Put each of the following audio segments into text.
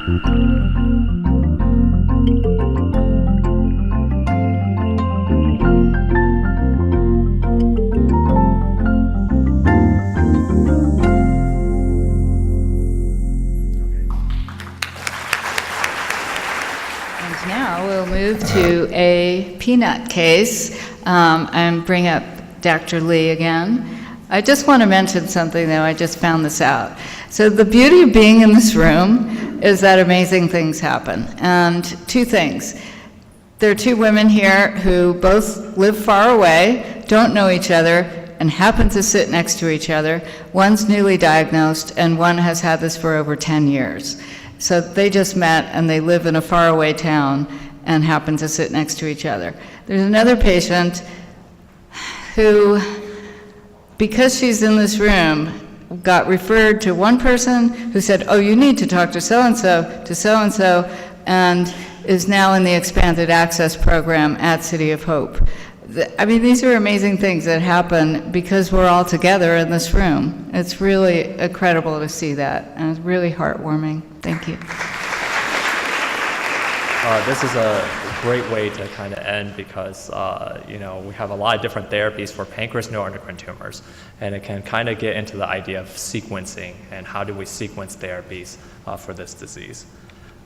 Now we'll move to a PNET case and bring up Dr. Lee again. I just want to mention something, though. I just found this out. So the beauty of being in this room is that amazing things happen. And two things. There are two women here who both live far away, don't know each other, and happen to sit next to each other. One's newly diagnosed, and one has had this for over 10 years. So they just met, and they live in a faraway town and happen to sit next to each other. There's another patient who, because she's in this room, got referred to one person who said, oh, you need to talk to so-and-so, and is now in the expanded access program at City of Hope. I mean, these are amazing things that happen because we're all together in this room. It's really incredible to see that, and it's really heartwarming. Thank you. This is a great way to kind of end because, you know, we have a lot of different therapies for pancreas neuroendocrine tumors, and it can kind of get into the idea of sequencing and how do we sequence therapies for this disease.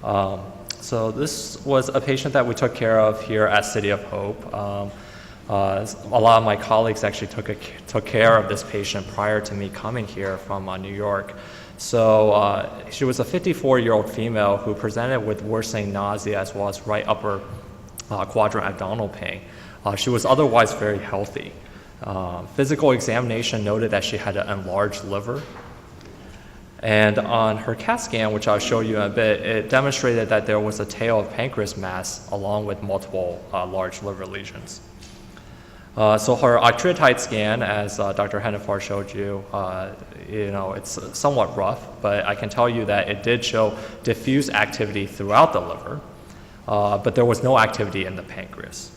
So this was a patient that we took care of here at City of Hope. A lot of my colleagues actually took care of this patient prior to me coming here from New York. So she was a 54-year-old female who presented with worsening nausea as well as right upper quadrant abdominal pain. She was otherwise very healthy. Physical examination noted that she had an enlarged liver. And on her CAT scan, which I'll show you in a bit, it demonstrated that there was a tail of pancreas mass along with multiple large liver lesions. So her octreotide scan, as Dr. Hennefar showed you, you know, it's somewhat rough, but I can tell you that it did show diffuse activity throughout the liver, but there was no activity in the pancreas.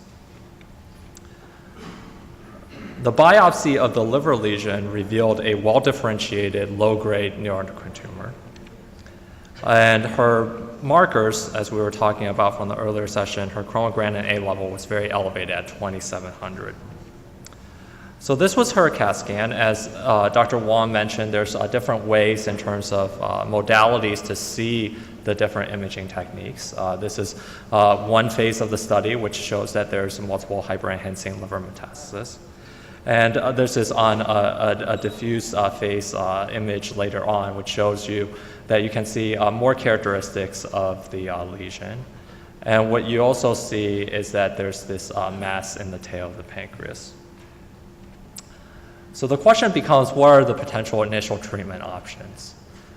The biopsy of the liver lesion revealed a well-differentiated low-grade neuroendocrine tumor. And her markers, as we were talking about from the earlier session, her chromogranin A level was very elevated at 2700. So this was her CAT scan. As Dr. Wong mentioned, there's different ways in terms of modalities to see the different imaging techniques. This is one phase of the study, which shows that there's multiple hyperenhancing liver metastasis. And this is on a diffuse phase image later on, which shows you that you can see more characteristics of the lesion. And what you also see is that there's this mass in the tail of the pancreas. So the question becomes, what are the potential initial treatment options?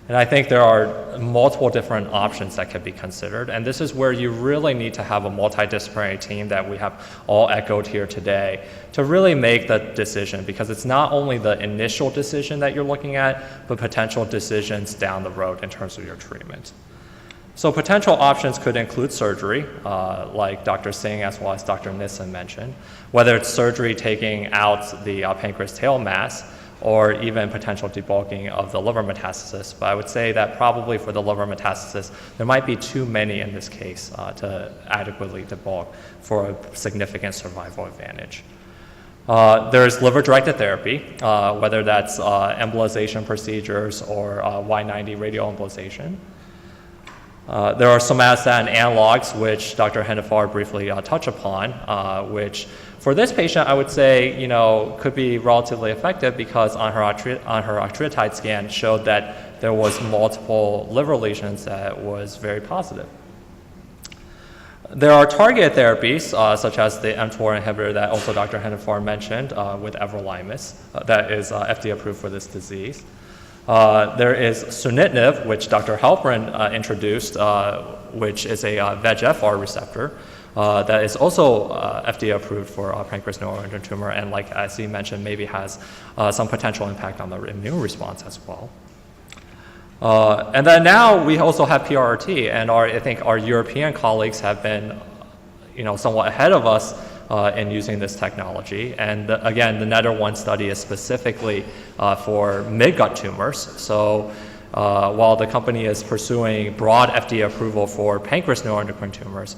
And I think there are multiple different options that can be considered, and this is where you really need to have a multidisciplinary team that we have all echoed here today to really make the decision, because it's not only the initial decision that you're looking at, but potential decisions down the road in terms of your treatment. So potential options could include surgery, like Dr. Singh as well as Dr. Nissen mentioned, whether it's surgery taking out the pancreas tail mass, or even potential debulking of the liver metastasis. But I would say that probably for the liver metastasis, there might be too many in this case to adequately debulk for a significant survival advantage. There's liver-directed therapy, whether that's embolization procedures or Y90 radioembolization. There are somatostatin analogs, which Dr. Hennefar briefly touched upon, which for this patient, I would say, you know, could be relatively effective because on her octreotide scan showed that there was multiple liver lesions that was very positive. There are targeted therapies, such as the mTOR inhibitor that also Dr. Hennefar mentioned with everolimus, that is FDA approved for this disease. There is sunitinib, which Dr. Halperin introduced, which is a VEGFR receptor that is also FDA approved for pancreas neuroendocrine tumor, and like as he mentioned, maybe has some potential impact on the immune response as well. And then now we also have PRRT, and I think our European colleagues have been, you know, somewhat ahead of us in using this technology. And again, the NETTER-1 study is specifically for midgut tumors. So while the company is pursuing broad FDA approval for pancreas neuroendocrine tumors,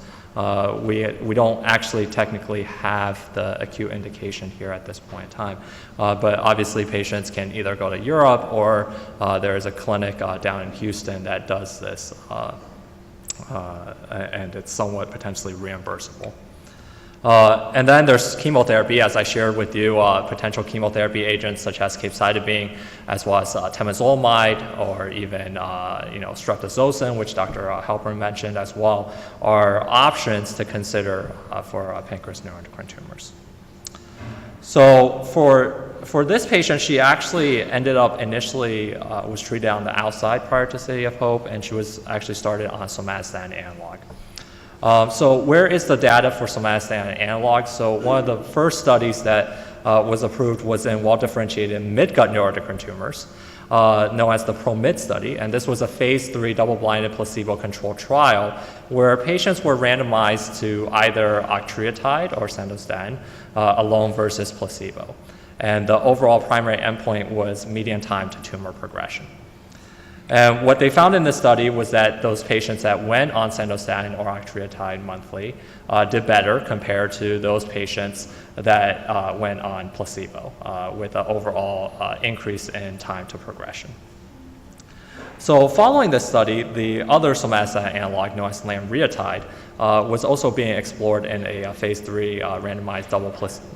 we don't actually technically have the acute indication here at this point in time. But obviously patients can either go to Europe or there is a clinic down in Houston that does this, and it's somewhat potentially reimbursable. And then there's chemotherapy, as I shared with you, potential chemotherapy agents such as capecitabine, as well as temozolomide, or even streptozotocin, which Dr. Halpern mentioned as well, are options to consider for pancreas neuroendocrine tumors. So for this patient, she actually ended up initially was treated on the outside prior to City of Hope, and she was actually started on somatostatin analog. So where is the data for somatostatin analog? So one of the first studies that was approved was in well-differentiated midgut neuroendocrine tumors, known as the PNET study, and this was a phase 3 double-blinded placebo-controlled trial where patients were randomized to either octreotide or sandostatin alone versus placebo. And the overall primary endpoint was median time to tumor progression. And what they found in this study was that those patients that went on sandostatin or octreotide monthly did better compared to those patients that went on placebo, with an overall increase in time to progression. So following this study, the other somatostatin analog, known as lanreotide, was also being explored in a phase 3 randomized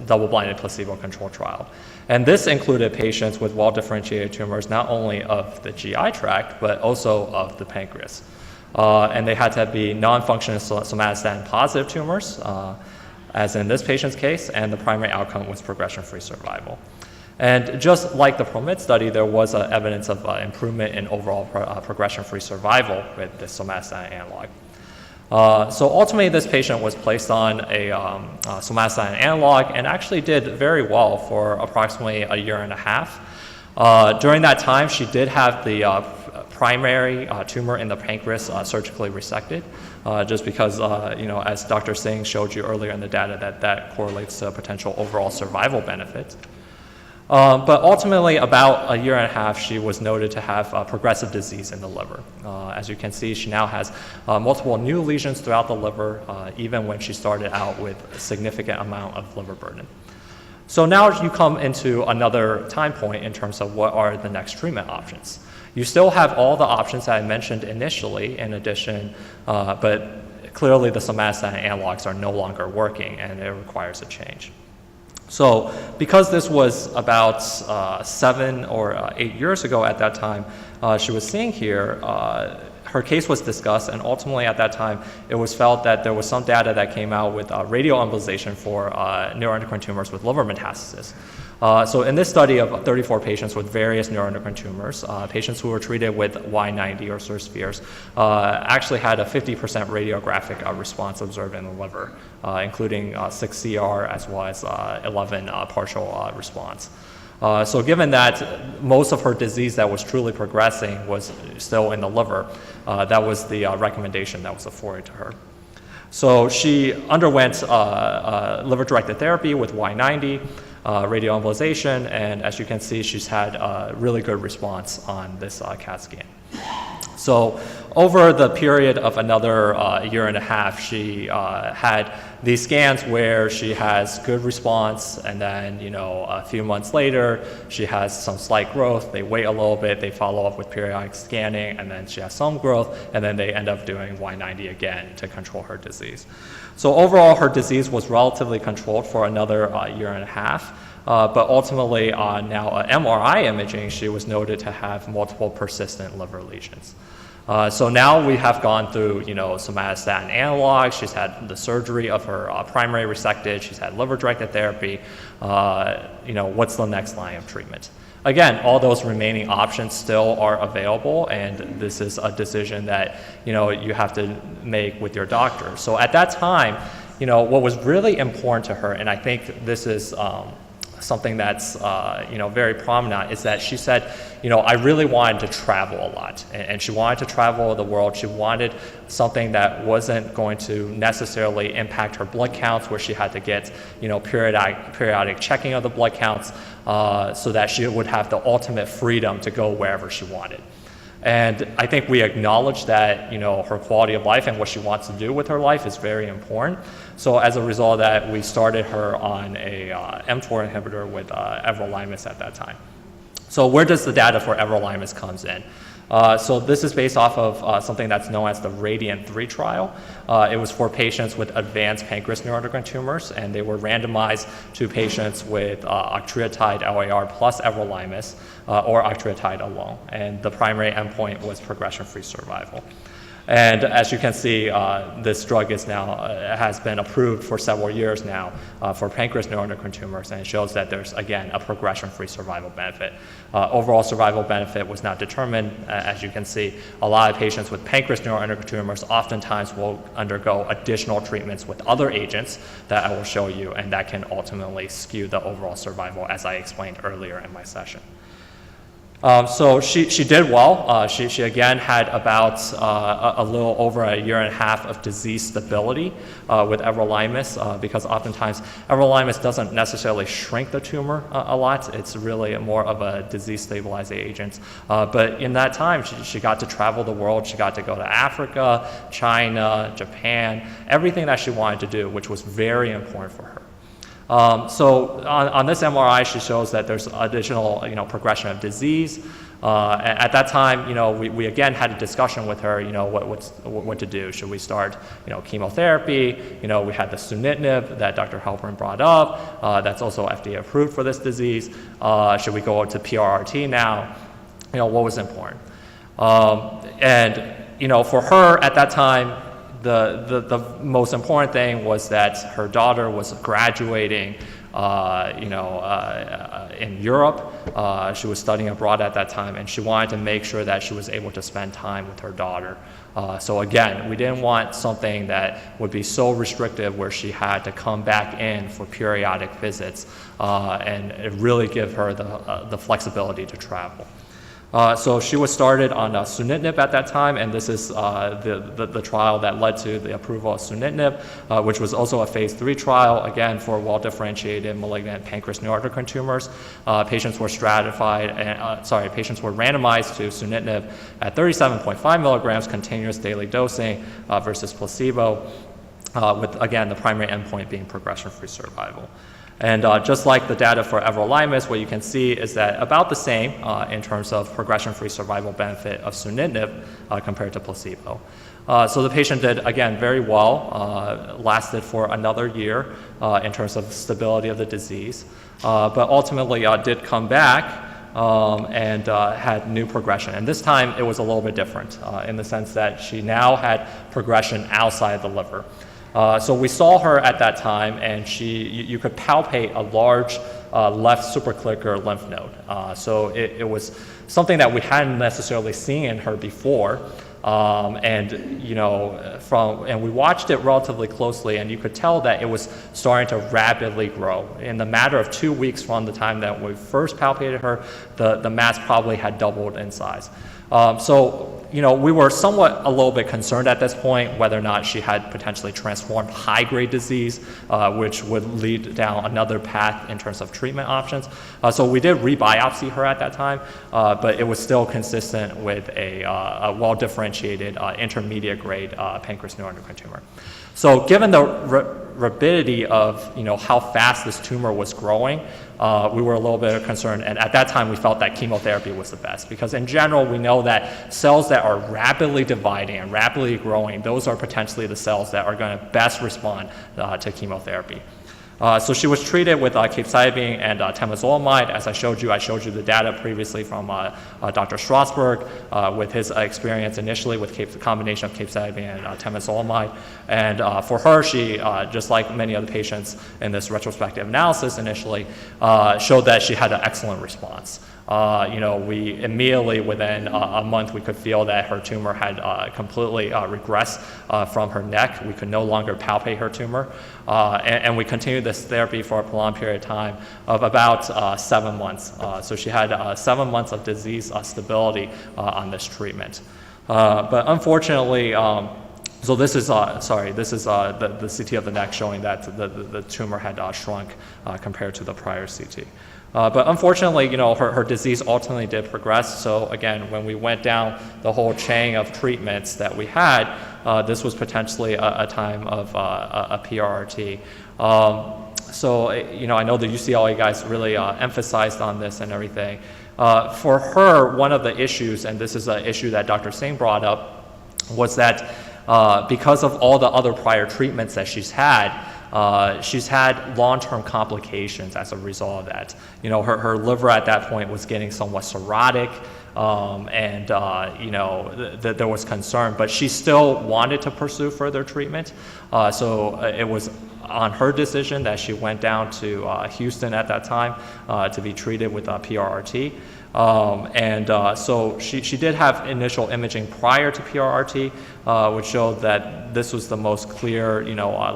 double-blinded placebo-controlled trial. And this included patients with well-differentiated tumors, not only of the GI tract, but also of the pancreas. And they had to be non-functional somatostatin positive tumors, as in this patient's case, and the primary outcome was progression-free survival. And just like the PNET study, there was evidence of improvement in overall progression-free survival with the somatostatin analog. So ultimately, this patient was placed on a somatostatin analog and actually did very well for approximately a year and a half. During that time, she did have the primary tumor in the pancreas surgically resected, just because, as Dr. Singh showed you earlier in the data, that correlates to potential overall survival benefit. But ultimately, about a year and a half, she was noted to have progressive disease in the liver. As you can see, she now has multiple new lesions throughout the liver, even when she started out with a significant amount of liver burden. So now you come into another time point in terms of what are the next treatment options. You still have all the options that I mentioned initially, in addition, but clearly the somatostatin analogs are no longer working, and it requires a change. So because this was about 7 or 8 years ago at that time, she was seeing here, her case was discussed, and ultimately at that time, it was felt that there was some data that came out with radioembolization for neuroendocrine tumors with liver metastasis. So in this study of 34 patients with various neuroendocrine tumors, patients who were treated with Y90 or SIR spheres actually had a 50% radiographic response observed in the liver, including 6 CR as well as 11 partial response. So given that most of her disease that was truly progressing was still in the liver, that was the recommendation that was afforded to her. So she underwent liver-directed therapy with Y90, radioembolization, and as you can see, she's had a really good response on this CAT scan. So over the period of another year and a half, she had these scans where she has good response, and then a few months later, she has some slight growth. They wait a little bit, they follow up with periodic scanning, and then she has some growth, and then they end up doing Y90 again to control her disease. So overall, her disease was relatively controlled for another year and a half. But ultimately, now MRI imaging, she was noted to have multiple persistent liver lesions. So now we have gone through, somatostatin analogs. She's had the surgery of her primary resected. She's had liver-directed therapy. What's the next line of treatment? Again, all those remaining options still are available, and this is a decision that, you have to make with your doctor. So at that time, what was really important to her, and I think this is something that's very prominent, is that she said, I really wanted to travel a lot, and she wanted to travel the world. She wanted something that wasn't going to necessarily impact her blood counts, where she had to get periodic checking of the blood counts, so that she would have the ultimate freedom to go wherever she wanted. And I think we acknowledge that, her quality of life and what she wants to do with her life is very important. So as a result of that, we started her on a mTOR inhibitor with everolimus at that time. So where does the data for everolimus comes in? So this is based off of something that's known as the RADIANT-3 trial. It was for patients with advanced pancreas neuroendocrine tumors, and they were randomized to patients with octreotide LAR plus everolimus or octreotide alone. And the primary endpoint was progression-free survival. And as you can see, this drug is now has been approved for several years now for pancreas neuroendocrine tumors, and it shows that there's, again, a progression-free survival benefit. Overall survival benefit was not determined. As you can see, a lot of patients with pancreas neuroendocrine tumors oftentimes will undergo additional treatments with other agents that I will show you, and that can ultimately skew the overall survival, as I explained earlier in my session. So she did well. She again had about a little over a year and a half of disease stability with everolimus, because oftentimes everolimus doesn't necessarily shrink the tumor a lot. It's really more of a disease stabilizing agent. But in that time, she got to travel the world. She got to go to Africa, China, Japan, everything that she wanted to do, which was very important for her. So on this MRI, she shows that there's additional, progression of disease. At that time, we again had a discussion with her, what to do. Should we start, chemotherapy? We had the sunitinib that Dr. Halpern brought up. That's also FDA approved for this disease. Should we go to PRRT now? What was important? For her at that time, the most important thing was that her daughter was graduating, in Europe. She was studying abroad at that time, and she wanted to make sure that she was able to spend time with her daughter. So again, we didn't want something that would be so restrictive where she had to come back in for periodic visits, and it really give her the flexibility to travel. So she was started on sunitinib at that time, and this is the trial that led to the approval of sunitinib, which was also a phase 3 trial, again, for well-differentiated malignant pancreas neuroendocrine tumors. Patients were patients were randomized to sunitinib at 37.5 milligrams continuous daily dosing versus placebo, with, again, the primary endpoint being progression-free survival. And just like the data for everolimus, what you can see is that about the same in terms of progression-free survival benefit of sunitinib compared to placebo. So the patient did, again, very well, lasted for another year in terms of stability of the disease, but ultimately did come back and had new progression. And this time it was a little bit different in the sense that she now had progression outside the liver. So we saw her at that time, and you could palpate a large left supraclicker lymph node. So it was something that we hadn't necessarily seen in her before. And we watched it relatively closely, and you could tell that it was starting to rapidly grow. In the matter of 2 weeks from the time that we first palpated her, the mass probably had doubled in size. We were somewhat a little bit concerned at this point whether or not she had potentially transformed high-grade disease, which would lead down another path in terms of treatment options. So we did rebiopsy her at that time, but it was still consistent with a well-differentiated intermediate-grade pancreas neuroendocrine tumor. So given the rapidity of how fast this tumor was growing, we were a little bit concerned, and at that time we felt that chemotherapy was the best, because in general we know that cells that are rapidly dividing and rapidly growing, those are potentially the cells that are going to best respond to chemotherapy. So she was treated with capecitabine and temozolomide. As I showed you the data previously from Dr. Strasberg with his experience initially with the combination of capecitabine and temozolomide. And for her, she, just like many other patients in this retrospective analysis initially, showed that she had an excellent response. We immediately, within a month, we could feel that her tumor had completely regressed from her neck. We could no longer palpate her tumor. And we continued this therapy for a prolonged period of time of about 7 months. So she had 7 months of disease stability on this treatment. But unfortunately, so this is the CT of the neck showing that the tumor had shrunk compared to the prior CT. But unfortunately, her disease ultimately did progress. So again, when we went down the whole chain of treatments that we had, this was potentially a time of a PRRT. So, I know the UCLA guys really emphasized on this and everything. For her, one of the issues, and this is an issue that Dr. Singh brought up, was that because of all the other prior treatments that she's had long-term complications as a result of that. Her liver at that point was getting somewhat cirrhotic, and there was concern, but she still wanted to pursue further treatment. So it was on her decision that she went down to Houston at that time to be treated with PRRT. So she did have initial imaging prior to PRRT, which showed that this was the most clear,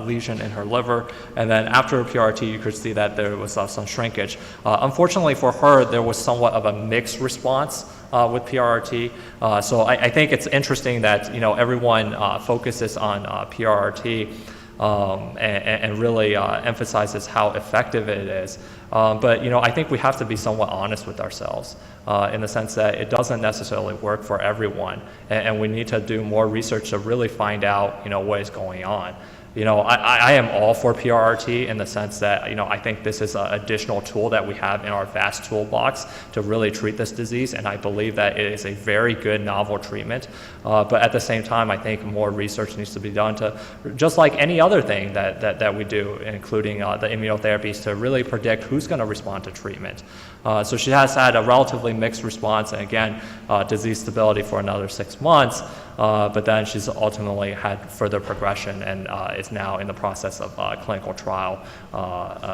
lesion in her liver. And then after PRRT, you could see that there was some shrinkage. Unfortunately for her, there was somewhat of a mixed response with PRRT. So I think it's interesting that, everyone focuses on PRRT. And really emphasizes how effective it is. But I think we have to be somewhat honest with ourselves in the sense that it doesn't necessarily work for everyone, and we need to do more research to really find out what is going on. I am all for PRRT in the sense that, I think this is an additional tool that we have in our vast toolbox to really treat this disease, and I believe that it is a very good novel treatment. But at the same time, I think more research needs to be done to, just like any other thing that we do, including the immunotherapies, to really predict who's going to respond to treatment. So she has had a relatively mixed response, and again, disease stability for another 6 months. But then she's ultimately had further progression and is now in the process of clinical trial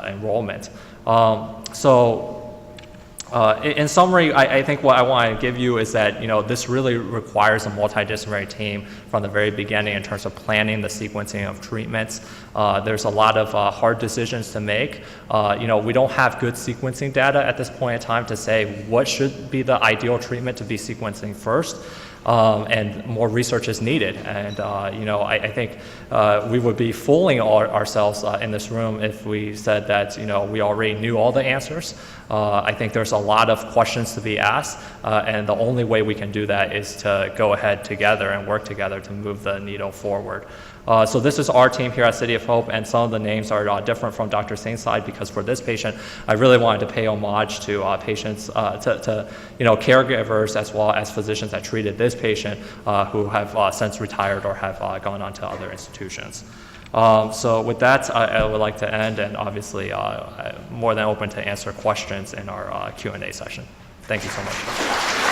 enrollment. In summary, I think what I want to give you is that this really requires a multidisciplinary team from the very beginning in terms of planning the sequencing of treatments. There's a lot of hard decisions to make. We don't have good sequencing data at this point in time to say what should be the ideal treatment to be sequencing first. And more research is needed. And I think we would be fooling ourselves in this room if we said that we already knew all the answers. I think there's a lot of questions to be asked, and the only way we can do that is to go ahead together and work together to move the needle forward. So this is our team here at City of Hope, and some of the names are different from Dr. Singh's side, because for this patient, I really wanted to pay homage to patients, to caregivers as well as physicians that treated this patient who have since retired or have gone on to other institutions. So with that, I would like to end, and obviously more than open to answer questions in our Q&A session. Thank you so much.